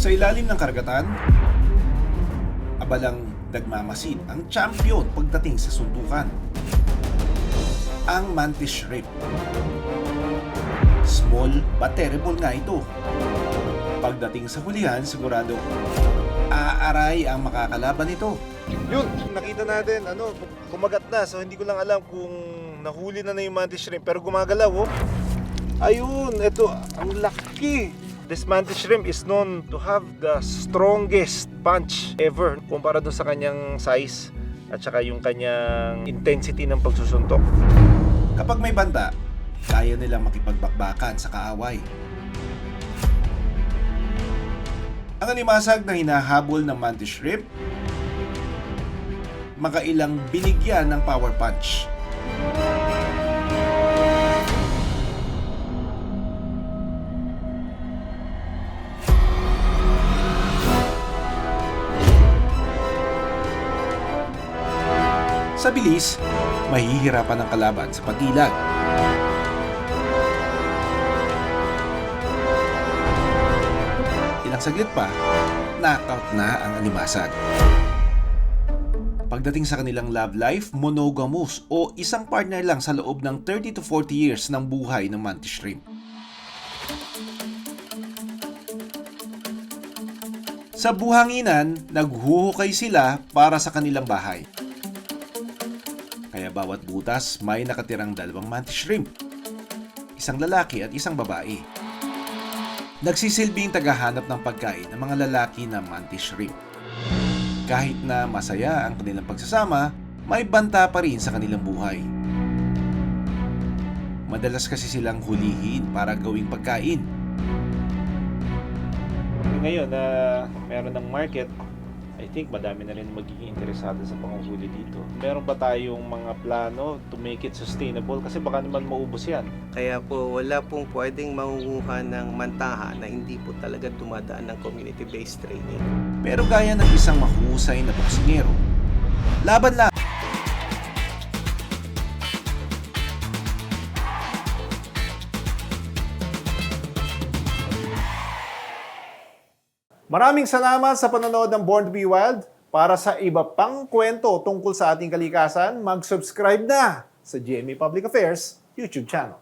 Sa ilalim ng karagatan, abalang nagmamasid ang champion pagdating sa suntukan. Ang mantis shrimp. Small but terrible nga ito. Pagdating sa hulihan, sigurado aaray ang makakalaban nito. Yun, nakita natin, kumagat na. So hindi ko lang alam kung nahuli na yung mantis shrimp, pero gumagalaw, oh. Ayun, ito, ang laki. This mantis shrimp is known to have the strongest punch ever kumpara doon sa kanyang size at saka yung kanyang intensity ng pagsusuntok. Kapag may banta, kaya nilang makipagbakbakan sa kaaway. Ang alimasag na hinahabol ng mantis shrimp, makailang binigyan ng power punch. Sa bilis, mahihirapan ang kalaban sa pag-ilag. Ilang saglit pa, knockout na ang alimasag. Pagdating sa kanilang love life, monogamous o isang partner lang sa loob ng 30 to 40 years ng buhay ng mantis shrimp. Sa buhanginan, naghuhukay sila para sa kanilang bahay. Kaya bawat butas may nakatirang dalawang mantis shrimp. Isang lalaki at isang babae. Nagsisilbing tagahanap ng pagkain ng mga lalaki na mantis shrimp. Kahit na masaya ang kanilang pagsasama, may banta pa rin sa kanilang buhay. Madalas kasi silang hulihin para gawing pagkain. Ngayon na meron ng market, I think madami na rin magiging interesado sa panguhuli dito. Meron ba tayong mga plano to make it sustainable? Kasi baka naman maubos yan. Kaya po wala pong pwedeng mangunguha ng mantaha na hindi po talaga dumadaan ng community-based training. Pero gaya ng isang mahusay na boksingero, laban lang. Maraming salamat sa panonood ng Born to be Wild. Para sa iba pang kwento tungkol sa ating kalikasan, mag-subscribe na sa GMA Public Affairs YouTube channel.